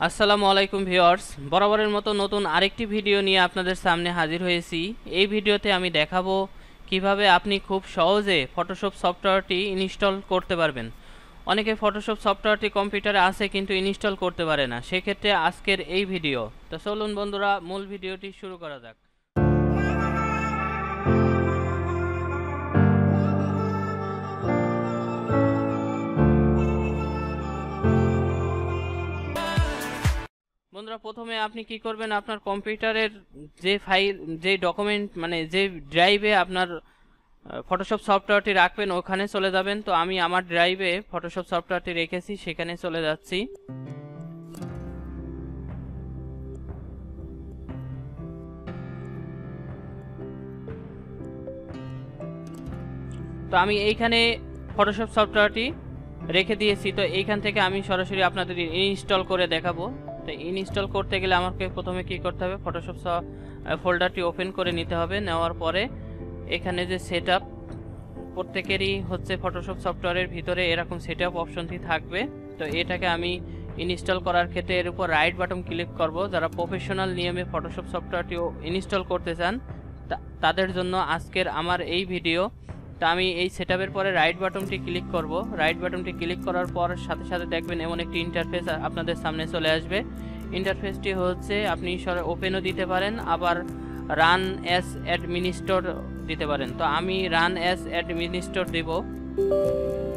আসসালামু আলাইকুম ভিউয়ার্স, বরাবরের মতো নতুন আরেকটি ভিডিও নিয়ে আপনাদের সামনে হাজির হয়েছি। এই ভিডিওতে আমি দেখাবো কিভাবে আপনি খুব সহজে ফটোশপ সফটওয়্যারটি ইনস্টল করতে পারবেন। অনেকে ফটোশপ সফটওয়্যারটি কম্পিউটারে আছে কিন্তু ইনস্টল করতে পারে না, সেক্ষেত্রে আজকের এই ভিডিও। তো চলুন বন্ধুরা, মূল ভিডিওটি শুরু করা যাক। বন্ধুরা, প্রথমে আপনি কি করবেন, আপনার কম্পিউটারের যে ফাইল, যে ডকুমেন্ট, মানে যে ড্রাইভে আপনার ফটোশপ সফটওয়্যারটি রাখবেন ওখানে চলে যাবেন। তো আমি আমার ড্রাইভে ফটোশপ সফটওয়্যারটি রেখেছি, সেখানে চলে যাচ্ছি। তো আমি এইখানে ফটোশপ সফটওয়্যারটি রেখে দিয়েছি। তো এইখান থেকে আমি সরাসরি আপনাদের ইনস্টল করে দেখাবো। তো ইনস্টল করতে গেলে আমাকে প্রথমে কি করতে হবে, ফটোশপ ফোল্ডারটি ওপেন করে নিতে হবে। নেওয়ার পরে এখানে যে সেটআপ, প্রত্যেকেরই হচ্ছে ফটোশপ সফটওয়্যারের ভিতরে এরকম সেটআপ অপশনটি থাকবে। তো এটাকে আমি ইনস্টল করার ক্ষেত্রে এর উপর রাইট বাটন ক্লিক করব। যারা প্রফেশনাল নিয়মে ফটোশপ সফটওয়্যারটিও ইনস্টল করতে চান তাদের জন্য আজকের আমার এই ভিডিও। তা আমি এই সেটআপের পরে রাইট বাটনটি ক্লিক করব। রাইট বাটনটি ক্লিক করার পর সাথে সাথে দেখবেন এমন একটি ইন্টারফেস আপনাদের সামনে চলে আসবে। ইন্টারফেসটি হচ্ছে আপনি ওপেনও দিতে পারেন, আবার রান অ্যাজ অ্যাডমিনিস্ট্রেটর দিতে পারেন। তো আমি রান অ্যাজ অ্যাডমিনিস্ট্রেটর দেব।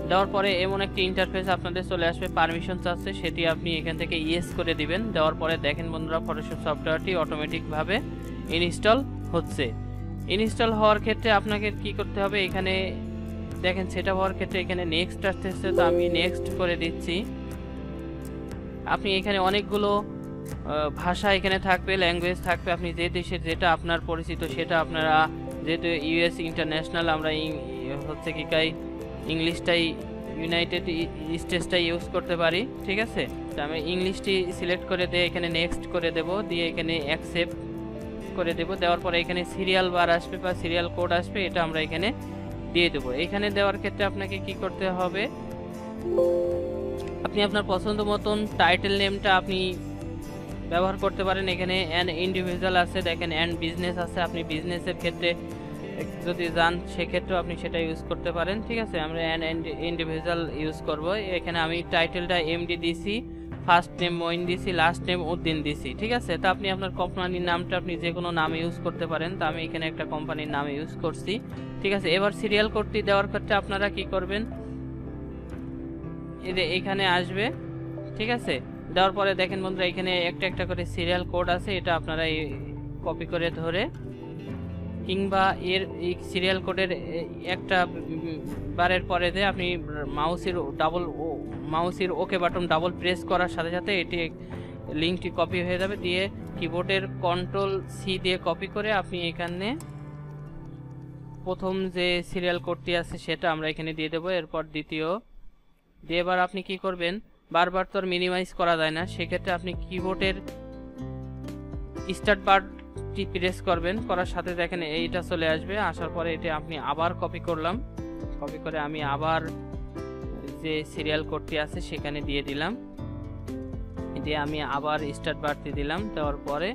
দেওয়ার পরে এমন একটি ইন্টারফেস আপনাদের চলে আসবে, পারমিশন চাচ্ছে, সেটি আপনি এখান থেকে ইয়েস করে দিবেন। দেওয়ার পরে দেখেন বন্ধুরা, ফটোশপ সফটওয়্যারটি অটোমেটিকভাবে ইনস্টল হচ্ছে। ইনস্টল হওয়ার ক্ষেত্রে আপনাকে কি করতে হবে, এখানে দেখেন সেটআপ হওয়ার ক্ষেত্রে এখানে নেক্সট আসতেছে। তো আমি নেক্সট করে দিচ্ছি। আপনি এখানে অনেকগুলো ভাষা এখানে থাকবে, ল্যাঙ্গুয়েজ থাকবে। আপনি যে দেশের যেটা আপনার পরিচিত সেটা আপনারা, যেহেতু ইউএস ইন্টারন্যাশনাল, আমরা হচ্ছে কি ইংলিশটাই, ইউনাইটেড স্টেটসটাই ইউজ করতে পারি, ঠিক আছে। তো আমি ইংলিশটি সিলেক্ট করে দিয়ে এখানে নেক্সট করে দেব, দিয়ে এখানে অ্যাকসেপ্ট করে দেব। দেওয়ার পরে এখানে সিরিয়াল বার আসবে বা সিরিয়াল কোড আসবে, এটা আমরা এখানে দিয়ে দেবো। এখানে দেওয়ার ক্ষেত্রে আপনাকে কি করতে হবে, আপনি আপনার পছন্দ মতন টাইটেল নেমটা আপনি ব্যবহার করতে পারেন। এখানে অ্যান ইন্ডিভিজুয়াল আছে, দেখেন অ্যান্ড বিজনেস আছে। আপনি বিজনেসের ক্ষেত্রে যদি যান সেক্ষেত্রেও আপনি সেটা ইউজ করতে পারেন, ঠিক আছে। আমরা অ্যান ইন্ডিভিজুয়াল ইউজ করব। এখানে আমি টাইটেলটা এমডি দিছি, ফার্স্ট নেম মইন দিছি, লাস্ট নেম উদ্দিন দিছি, ঠিক আছে। তো আপনি আপনার কোম্পানির নামটা আপনি যে কোনো নামে ইউজ করতে পারেন। তো আমি এখানে একটা কোম্পানির নামে ইউজ করছি, ঠিক আছে। এবার সিরিয়াল কোডটি দেওয়ার ক্ষেত্রে আপনারা কি করবেন, এখানে আসবে, ঠিক আছে। দেওয়ার পরে দেখেন বন্ধুরা, এখানে একটা একটা করে সিরিয়াল কোড আছে, এটা আপনারা কপি করে ধরে, কিংবা এর এই সিরিয়াল কোডের একটা বারের পরে দিয়ে আপনি মাউসের ওকে বাটন ডাবল প্রেস করার সাথে সাথে এটি লিঙ্কটি কপি হয়ে যাবে। দিয়ে কিবোর্ডের কন্ট্রোল সি দিয়ে কপি করে আপনি এখানে প্রথম যে সিরিয়াল কোডটি আছে সেটা আমরা এখানে দিয়ে দেবো। এরপর দ্বিতীয় দিয়ে এবার আপনি কি করবেন, বারবার তো আর মিনিমাইজ করা যায় না, সেক্ষেত্রে আপনি কিবোর্ডের স্টার্ট বারটি প্রেস করবেন, করার সাথে দেখেন এইটা চলে আসবে। আসার পরে এটা আপনি আবার কপি করলাম, কপি করে আমি আবার যে সিরিয়াল কোডটি আছে সেখানে দিয়ে দিলাম। দিয়ে আমি আবার স্টার্ট বারটি দিলাম, দেওয়ার পরে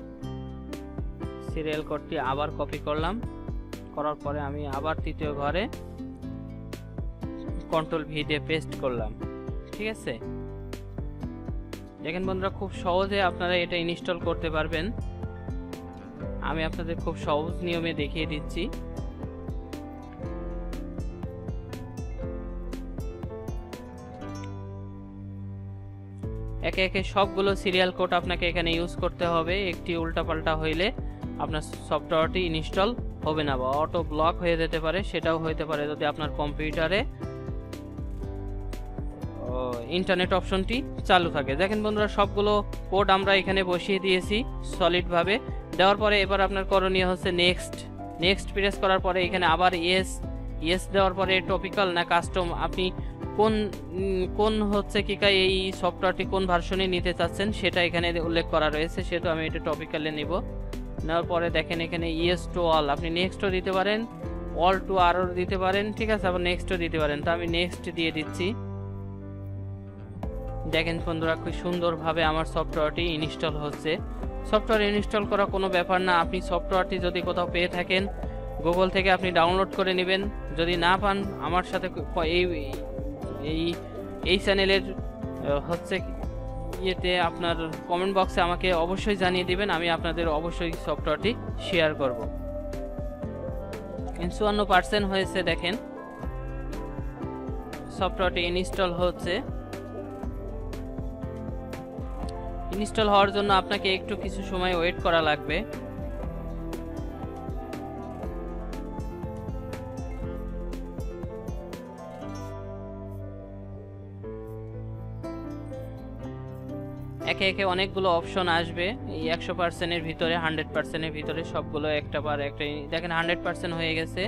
সিরিয়াল কোডটি আবার কপি করলাম, করার পরে আমি আবার তৃতীয় ঘরে কন্ট্রোল ভি দিয়ে পেস্ট করলাম, ঠিক আছে। দেখেন বন্ধুরা, খুব সহজে আপনারা এটা ইনস্টল করতে পারবেন। আমি আপনাদের খুব সহজ নিয়মে দেখিয়ে দিচ্ছি। একে একে সবগুলো সিরিয়াল কোড আপনাকে এখানে ইউজ করতে হবে। একটি উল্টাপাল্টা হইলে আপনার সফটওয়্যারটি ইনস্টল হবে না বা অটো ব্লক হয়ে যেতে পারে। সেটাও হতে পারে যদি আপনার কম্পিউটারে ইন্টারনেট অপশনটি চালু থাকে। দেখেন বন্ধুরা, সবগুলো কোড আমরা এখানে বসিয়ে দিয়েছি সলিডভাবে। দেওয়ার পরে এবার আপনার করণীয় হচ্ছে নেক্সট প্রেস করার পরে এখানে আবার ইয়েস দেওয়ার পরে টপিক্যাল না কাস্টম, আপনি কোন হচ্ছে কি এই সফটওয়্যারটি কোন ভার্সনে নিতে চাচ্ছেন সেটা এখানে উল্লেখ করা রয়েছে, সেটা আমি এটা টপিক্যালে নিব। নেওয়ার পরে দেখেন এখানে ইয়েস টু অল, আপনি নেক্সটও দিতে পারেন, অল টু আরও দিতে পারেন, ঠিক আছে। আবার নেক্সটও দিতে পারেন। তো আমি নেক্সট দিয়ে দিচ্ছি। দেখেন বন্ধুরা খুব সুন্দরভাবে আমার সফটওয়্যারটি ইনস্টল হচ্ছে। সফটওয়্যার ইনস্টল করা কোনো ব্যাপার না, আপনি সফটওয়্যারটি যদি কোথাও পেয়ে থাকেন গুগল থেকে আপনি ডাউনলোড করে নেবেন। যদি না পান আমার সাথে এই এই এই চ্যানেলের হচ্ছে ইয়েতে আপনার কমেন্ট বক্সে আমাকে অবশ্যই জানিয়ে দিবেন, আমি আপনাদের অবশ্যই সফটওয়্যারটি শেয়ার করব। 54% হয়েছে, দেখেন সফটওয়্যারটি ইনস্টল হচ্ছে। ইনস্টল হওয়ার জন্য আপনাকে একটু কিছু সময় ওয়েট করা লাগবে। একে একে অনেকগুলো অপশন আসবে এই 100% এর ভিতরে, 100% এর ভিতরে সবগুলো একটা পর একটা। দেখেন 100% হয়ে গেছে।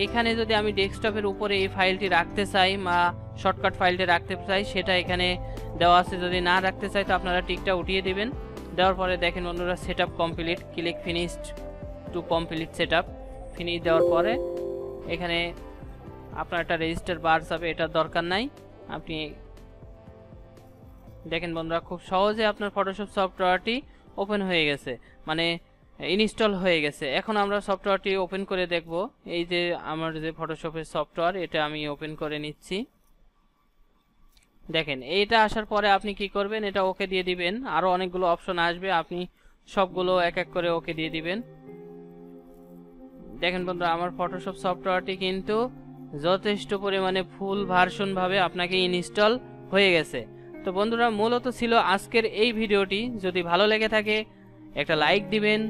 এখানে যদি আমি ডেস্কটপের উপরে এই ফাইলটি রাখতে চাই বা শর্টকাট ফাইলটি রাখতে চাই সেটা এখানে দেওয়া আছে। যদি না রাখতে চাই তো আপনারা টিকটা উঠিয়ে দিবেন। দেওয়ার পরে দেখেন বন্ধুরা setup complete, click finished to complete setup. Finish দেওয়ার পরে এখানে আপনার একটা রেজিস্টার বার যাবে, এটার দরকার নাই। আপনি দেখেন বন্ধুরা খুব সহজে আপনার ফটোশপ সফটওয়্যারটি ওপেন হয়ে গেছে, মানে ইনস্টল হয়ে গেছে। এখন আমরা সফটওয়্যারটি ওপেন করে দেখব। এই যে আমার যে ফটোশপের সফটওয়্যার, এটা আমি ওপেন করে নিচ্ছি। দেখেন এইটা আসার পরে আপনি কি করবেন, এটা ওকে দিয়ে দিবেন। আরো অনেকগুলো অপশন আসবে, আপনি সবগুলো এক এক করে ওকে দিয়ে দিবেন। দেখেন বন্ধুরা আমার ফটোশপ সফটওয়্যারটি কিন্তু যথেষ্ট পরিমাণে ফুল ভার্সন ভাবে আপনাকে ইনস্টল হয়ে গেছে। তো বন্ধুরা মূলত ছিল আজকের এই ভিডিওটি। যদি ভালো লেগে থাকে একটা লাইক দিবেন,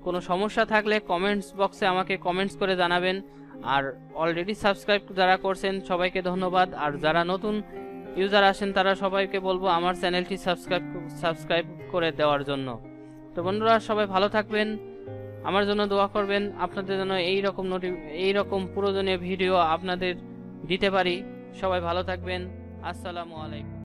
কোনো সমস্যা থাকলে কমেন্টস বক্সে আমাকে কমেন্টস করে জানাবেন। আর অলরেডি সাবস্ক্রাইব যারা করছেন সবাইকে ধন্যবাদ। আর যারা নতুন ইউজার আসেন তারা সবাইকে বলবো আমার চ্যানেলটি সাবস্ক্রাইব করে দেওয়ার জন্য। তো বন্ধুরা সবাই ভালো থাকবেন, আমার জন্য দোয়া করবেন, আপনাদের জন্য এইরকম প্রয়োজনীয় ভিডিও আপনাদের দিতে পারি। সবাই ভালো থাকবেন। আসসালামু আলাইকুম।